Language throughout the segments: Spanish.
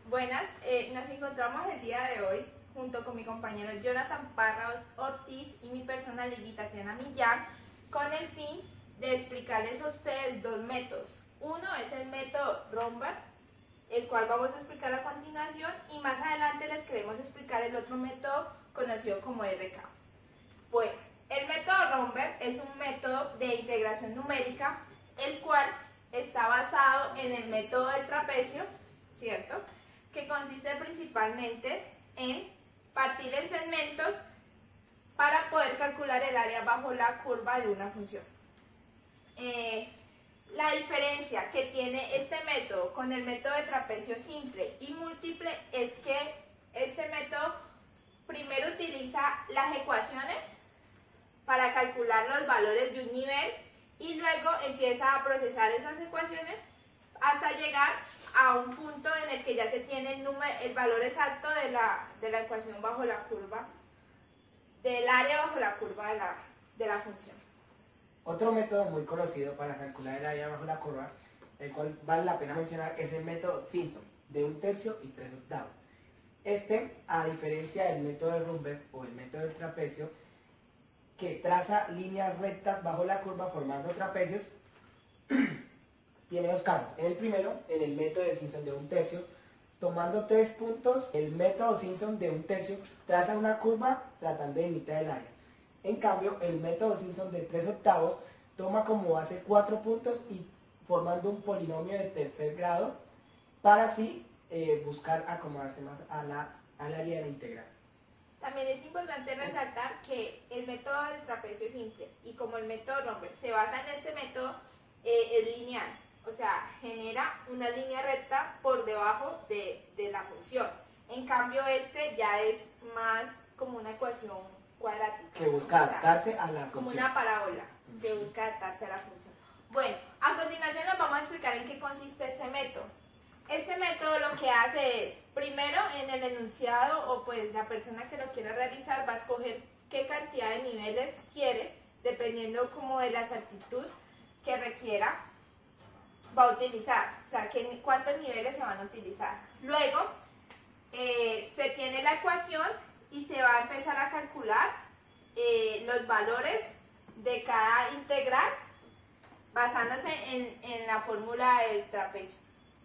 Buenas, nos encontramos el día de hoy junto con mi compañero Jonathan Parra Ortiz y mi persona Lili Tatiana Millán con el fin de explicarles a ustedes dos métodos. Uno es el método Romberg, el cual vamos a explicar a continuación, y más adelante les queremos explicar el otro método conocido como RK. Bueno, el método Romberg es un método de integración numérica, el cual está basado en el método del trapecio, ¿cierto?, que consiste principalmente en partir en segmentos para poder calcular el área bajo la curva de una función. La diferencia que tiene este método con el método de trapecio simple y múltiple es que este método primero utiliza las ecuaciones para calcular los valores de un nivel y luego empieza a procesar esas ecuaciones hasta llegar a un punto en el que ya se tiene el valor exacto de la ecuación bajo la curva, del área bajo la curva de la función. Otro método muy conocido para calcular el área bajo la curva, el cual vale la pena mencionar, es el método Simpson, de 1/3 y 3/8. Este, a diferencia del método de Romberg o el método del trapecio, que traza líneas rectas bajo la curva formando trapecios, tiene dos casos. En el primero, en el método de Simpson de 1/3, tomando 3 puntos, el método Simpson de 1/3 traza una curva tratando de imitar el área. En cambio, el método Simpson de 3/8 toma como base 4 puntos y formando un polinomio de tercer grado para así buscar acomodarse más al área de la integral. También es importante resaltar que el método del trapecio simple y como el método Romberg se basa en este método, es lineal, o sea, genera una línea recta por debajo de la función. En cambio, este ya es más como una ecuación cuadrática. Que busca adaptarse a la función. Como una parábola que busca adaptarse a la función. Bueno, a continuación nos vamos a explicar en qué consiste este método. Este método lo que hace es, primero en el enunciado, o pues la persona que lo quiera realizar va a escoger qué cantidad de niveles quiere, dependiendo como de la exactitud que requiera, va a utilizar, o sea, cuántos niveles se van a utilizar. Luego, se tiene la ecuación y se va a empezar a calcular los valores de cada integral basándose en la fórmula del trapecio.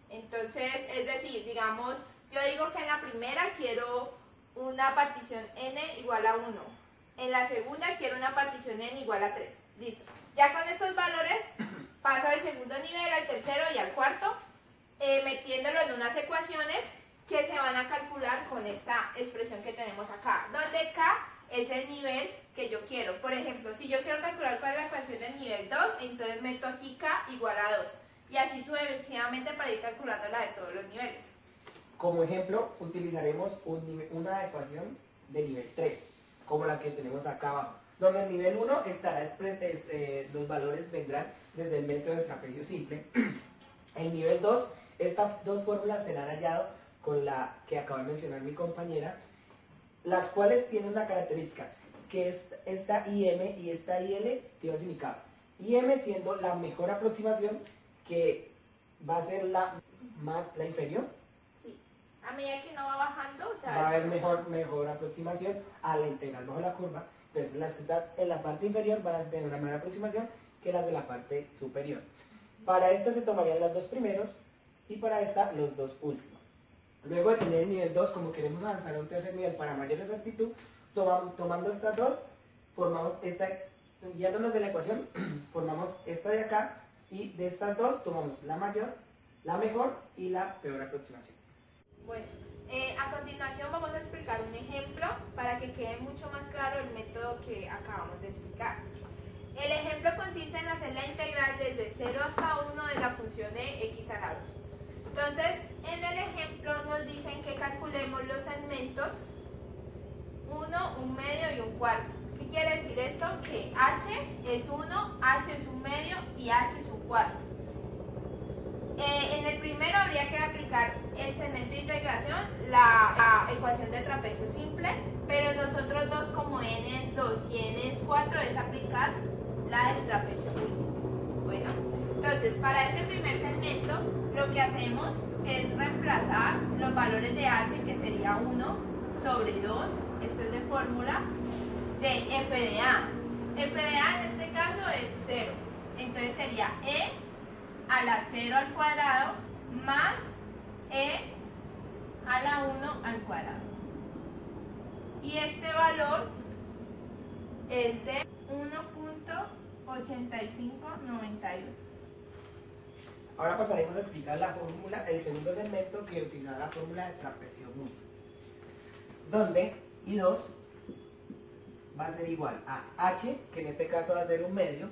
Entonces, es decir, digamos, yo digo que en la primera quiero una partición n igual a 1. En la segunda quiero una partición n igual a 3. Listo. Ya con estos valores paso al segundo nivel, al tercero y al cuarto, metiéndolo en unas ecuaciones que se van a calcular con esta expresión que tenemos acá, donde k es el nivel que yo quiero. Por ejemplo, si yo quiero calcular cuál es la ecuación del nivel 2, entonces meto aquí k igual a 2. Y así sucesivamente para ir calculando la de todos los niveles. Como ejemplo, utilizaremos una ecuación de nivel 3, como la que tenemos acá abajo, donde el nivel 1 estará los valores vendrán desde el método del trapecio simple. El nivel 2, estas dos fórmulas serán halladas con la que acaba de mencionar mi compañera, las cuales tienen una característica, que esta IM y esta IL tienen significado. IM siendo la mejor aproximación, que va a ser la inferior. Sí, a medida que no va bajando, o sea, va a haber mejor aproximación a la integral bajo la curva. Entonces, las que están en la parte inferior van a tener una mejor aproximación que las de la parte superior. Para esta se tomarían las dos primeros y para esta los dos últimos. Luego de tener el nivel 2, como queremos avanzar a un tercer nivel para mayor exactitud, tomando estas dos, formamos esta, guiándonos de la ecuación, formamos esta de acá, y de estas dos tomamos la mayor, la mejor y la peor aproximación. Bueno, a continuación vamos a explicar un ejemplo para que quede mucho más claro el método que acabamos de explicar. El ejemplo consiste en hacer la integral desde 0 hasta 1 de la función de x a la 2. Entonces, en el ejemplo nos dicen que calculemos los segmentos 1, 1/2 y 1/4. ¿Qué quiere decir esto? Que h es 1, h es 1/2 y h es 1/4. En el primero habría que aplicar el segmento de integración, la ecuación del trapecio simple, pero nosotros dos, como n es 2 y n es 4, es aplicar la del trapecio múltiple. Bueno, entonces para ese primer segmento lo que hacemos es reemplazar los los valores de h, que sería 1 sobre 2, esto es de fórmula, de f de a. F de a en este caso es 0, entonces sería e a la 0 al cuadrado más e a la 1 al cuadrado. Y este valor es de 1.8591. Ahora pasaremos a explicar la fórmula, el segundo segmento, que utilizará la fórmula de trapecio múltiple, donde I2 va a ser igual a h, que en este caso va a ser un medio,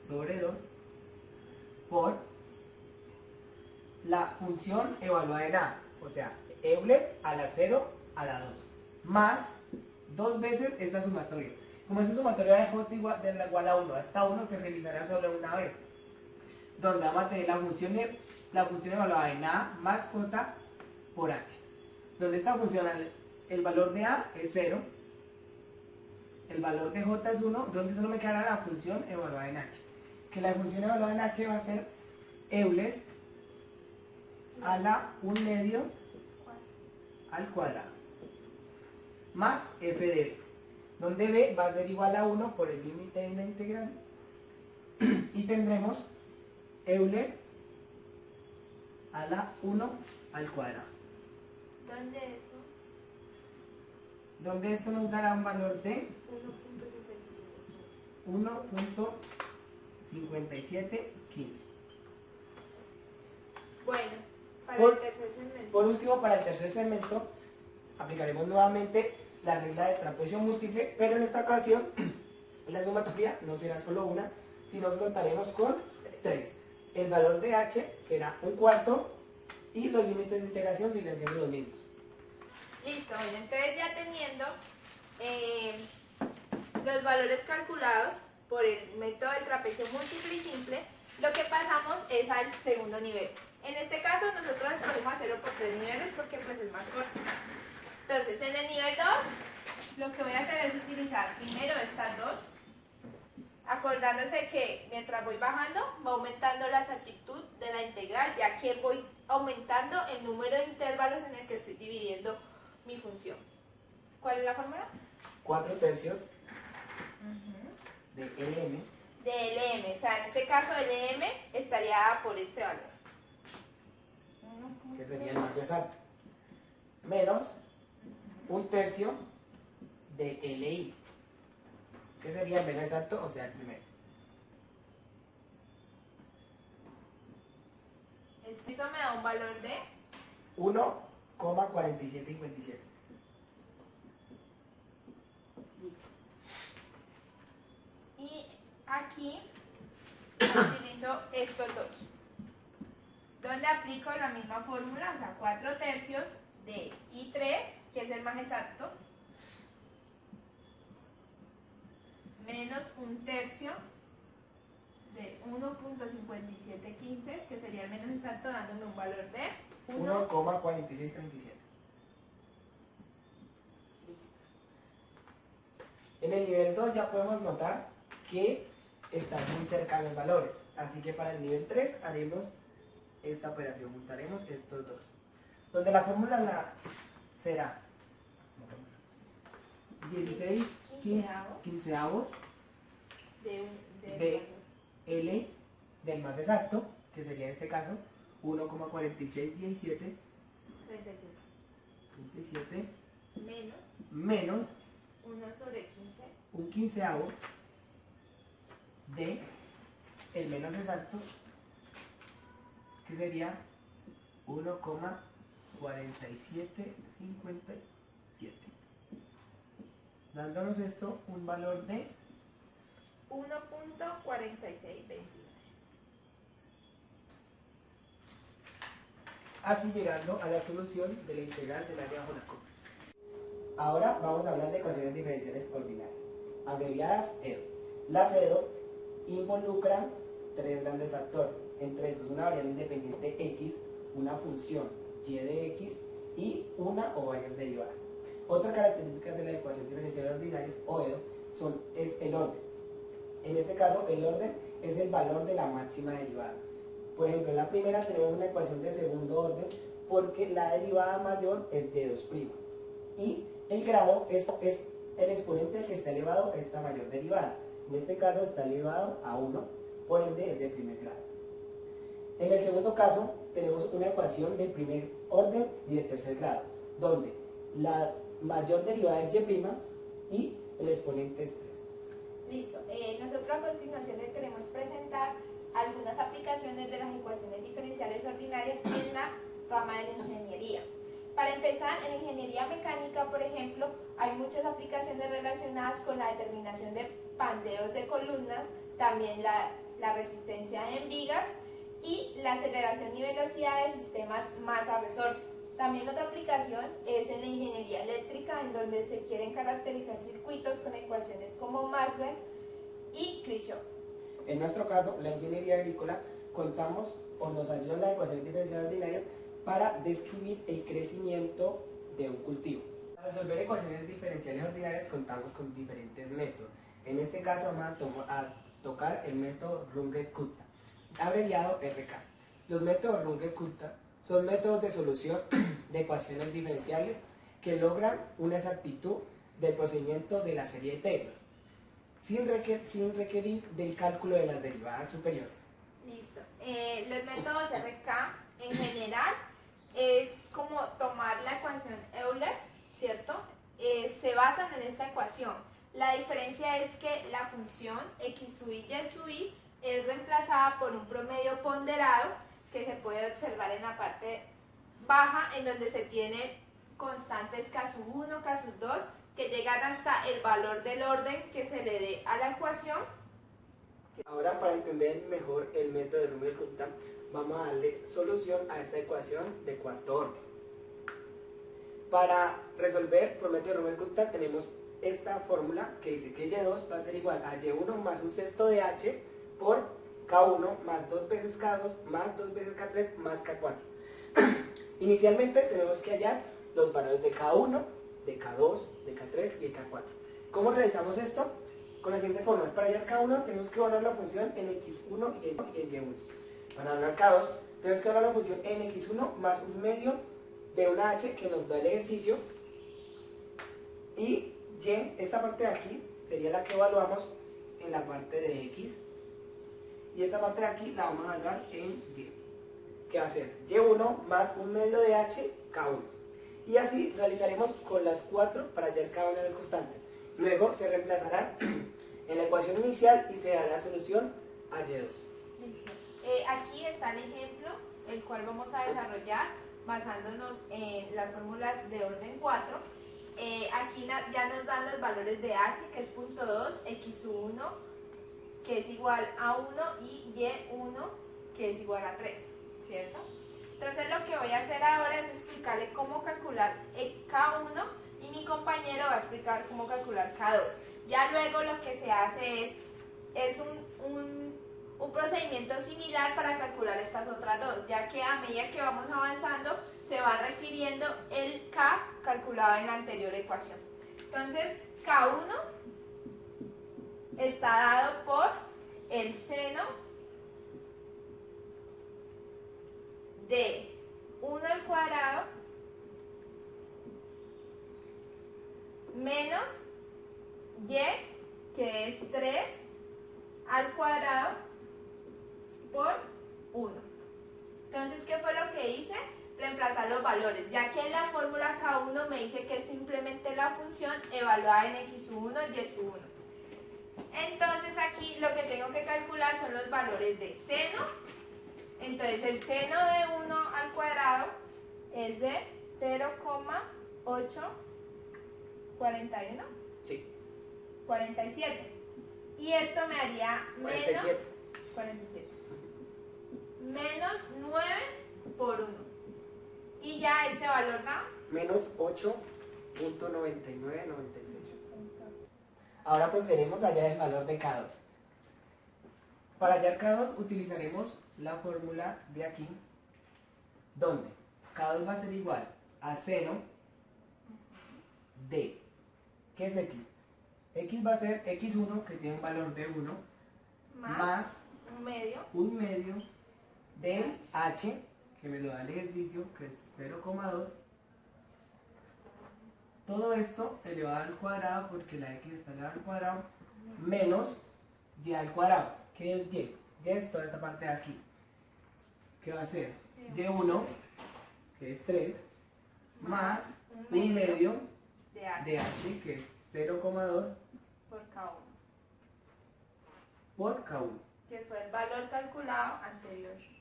sobre 2, por la función evaluada en a, o sea, Euler a la 0 a la 2, más 2 veces esta sumatoria. Como esta sumatoria de j igual a 1 hasta 1 se realizará solo una vez, donde vamos a tener la función evaluada en a más j por h, donde esta función, el valor de a es 0, el valor de j es 1, donde solo me quedará la función evaluada en h, que la función evaluada en h va a ser Euler a la 1 medio al cuadrado, más f de b, donde b va a ser igual a 1 por el límite de la integral, y tendremos Euler a la 1 al cuadrado. ¿Dónde esto? Donde esto nos dará un valor de 1.5715. Bueno, para Por- el tercer segmento. Por último, para el tercer segmento, aplicaremos nuevamente la regla de trapecio múltiple, pero en esta ocasión la sumatoria no será solo una, sino que contaremos con 3. El valor de h será un cuarto y los límites de integración siguen siendo los mismos. Listo, bueno, entonces ya teniendo los valores calculados por el método de trapecio múltiple y simple, lo que pasamos es al segundo nivel. En este caso nosotros escogimos hacerlo por 3 niveles porque pues es más corto. Entonces en el nivel 2 lo que voy a hacer es utilizar primero estas dos, acordándose que mientras voy bajando va aumentando la exactitud de la integral, ya que voy aumentando el número de intervalos en el que estoy dividiendo mi función. ¿Cuál es la fórmula? 4 tercios de Lm, De Lm, o sea, en este caso Lm estaría por este valor. que sería el más exacto, menos un tercio de Li, que sería el menos exacto, o sea, el primero. Esto me da un valor de 1,4757. y aquí utilizo estos dos, donde aplico la misma fórmula, o sea, 4 tercios de I3, que es el más exacto, menos un tercio de 1.5715, que sería el menos exacto, dándome un valor de 1,4637. En el nivel 2 ya podemos notar que están muy cerca los valores, así que para el nivel 3 haremos esta operación, juntaremos estos dos, donde la fórmula será 16 quinceavos de L del más exacto, que sería en este caso 1,4617 37 menos 1 sobre 15 un quinceavo de el menos exacto, que sería 1,4757, dándonos esto un valor de 1.4629. así llegando a la solución de la integral del área bajo la curva. Ahora vamos a hablar de ecuaciones diferenciales ordinarias, abreviadas EDO. Las EDO involucran 3 grandes factores, entre esos una variable independiente x, una función y de x y una o varias derivadas. Otra característica de la ecuación diferencial ordinaria o EDO es el orden. En este caso el orden es el valor de la máxima derivada. Por ejemplo, en la primera tenemos una ecuación de segundo orden porque la derivada mayor es de 2'. Y el grado es el exponente al que está elevado a esta mayor derivada. En este caso está elevado a 1, por ende es de primer grado. En el segundo caso tenemos una ecuación de primer orden y de tercer grado, donde la mayor derivada es y' y el exponente es 3. Listo. Nosotros a continuación le queremos presentar algunas aplicaciones de las ecuaciones diferenciales ordinarias en la rama de la ingeniería. Para empezar, en ingeniería mecánica, por ejemplo, hay muchas aplicaciones relacionadas con la determinación de pandeos de columnas, también la resistencia en vigas y la aceleración y velocidad de sistemas masa-resorte. También otra aplicación es en la ingeniería eléctrica, en donde se quieren caracterizar circuitos con ecuaciones como Maxwell y Kirchhoff. En nuestro caso, la ingeniería agrícola, contamos o nos ayudan las ecuaciones diferenciales ordinarias para describir el crecimiento de un cultivo. Para resolver ecuaciones diferenciales ordinarias contamos con diferentes métodos. En este caso vamos a tocar el método Runge-Kutta, abreviado RK. Los métodos Runge-Kutta son métodos de solución de ecuaciones diferenciales que logran una exactitud del procedimiento de la serie de Taylor, sin requerir del cálculo de las derivadas superiores. Listo. Los métodos RK en general es como tomar la ecuación Euler, ¿cierto? Se basan en esta ecuación. La diferencia es que la función x sub y sub i es reemplazada por un promedio ponderado que se puede observar en la parte baja, en donde se tiene constantes k sub 1, k sub 2, que llegan hasta el valor del orden que se le dé a la ecuación. Ahora, para entender mejor el método de Runge-Kutta, vamos a darle solución a esta ecuación de cuarto orden. Para resolver por método de Runge-Kutta tenemos esta fórmula que dice que y2 va a ser igual a y1 más un sexto de h por k1 más 2 veces k2 más 2 veces k3 más k4. Inicialmente tenemos que hallar los valores de k1, de k2, de k3 y de k4. ¿Cómo realizamos esto? Con la siguiente forma: para hallar k1 tenemos que evaluar la función en x1 y en y1. Para hablar k2 tenemos que evaluar la función en x1 más un medio de una h que nos da el ejercicio, y y, esta parte de aquí sería la que evaluamos en la parte de x, y esta parte de aquí la vamos a evaluar en y, que va a ser y1 más un medio de h k1. Y así realizaremos con las 4 para hallar cada una de las constantes. Luego se reemplazarán en la ecuación inicial y se dará la solución a y2. Listo. Aquí está el ejemplo, el cual vamos a desarrollar basándonos en las fórmulas de orden 4. Aquí ya nos dan los valores de h, que es 0.2, x1, que es igual a 1, y y1, que es igual a 3, ¿cierto? Entonces lo que voy a hacer ahora es explicarle cómo calcular k1 y mi compañero va a explicar cómo calcular k2. Ya luego lo que se hace es un procedimiento similar para calcular estas otras dos, ya que a medida que vamos avanzando se va requiriendo el k calculado en la anterior ecuación. Entonces k1 está dado por el seno de 1 al cuadrado menos y, que es 3 al cuadrado por 1. Entonces, ¿qué fue lo que hice? Reemplazar los valores, ya que en la fórmula k1 me dice que es simplemente la función evaluada en x1 y y1. Entonces aquí lo que tengo que calcular son los valores de seno. Entonces el seno de 1 al cuadrado es de 0,841. Sí. 47. Y esto me haría 47. Menos 9 por 1. Y ya este valor da Menos 8.9996. Ahora procederemos a hallar el valor de K2. Para hallar K2 utilizaremos la fórmula de aquí, donde K2 va a ser igual a seno de, ¿qué es X? X va a ser X1, que tiene un valor de 1, más un medio un medio de h, que me lo da el ejercicio, que es 0,2. Todo esto elevado al cuadrado, porque la x está elevada al cuadrado, menos y al cuadrado. ¿Qué es y? Y es toda esta parte de aquí. ¿Qué va a ser? Y1, que es 3, más un medio de H de h, que es 0,2 por K1, por K1. que fue el valor calculado anteriormente.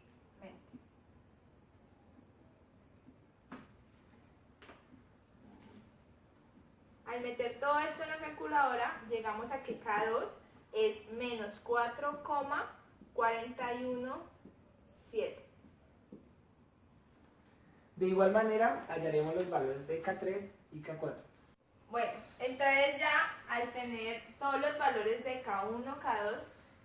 Al meter todo esto en la calculadora, llegamos a que K2 es menos 4,417. De igual manera, hallaremos los valores de K3 y K4. Bueno, entonces ya al tener todos los valores de K1, K2,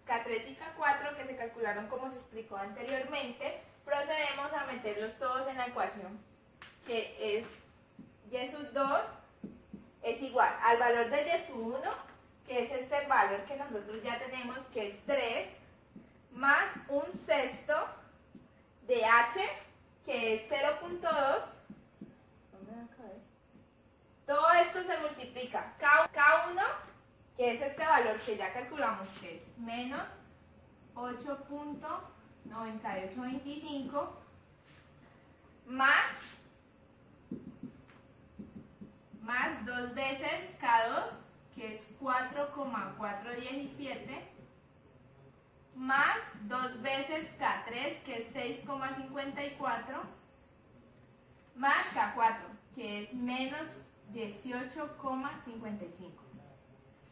K3 y K4 que se calcularon como se explicó anteriormente, procedemos a meterlos todos en la ecuación, que es y sub 2 es igual al valor de y sub 1, que es este valor que nosotros ya tenemos, que es 3, más un sexto de h, que es 0,2. Todo esto se multiplica. K1, que es este valor que ya calculamos, que es menos 8,9825, más 2 veces K2, que es 4,417, más 2 veces K3, que es 6,54, más K4, que es menos 18,55.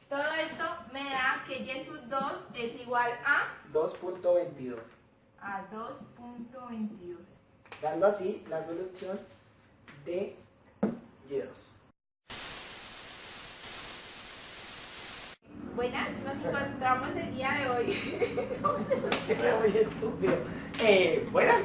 Todo esto me da que y sub 2 es igual a 2.22. 2.22. Dando así la solución de Y2. Buenas, nos encontramos el día de hoy. Qué muy estúpido. Buenas.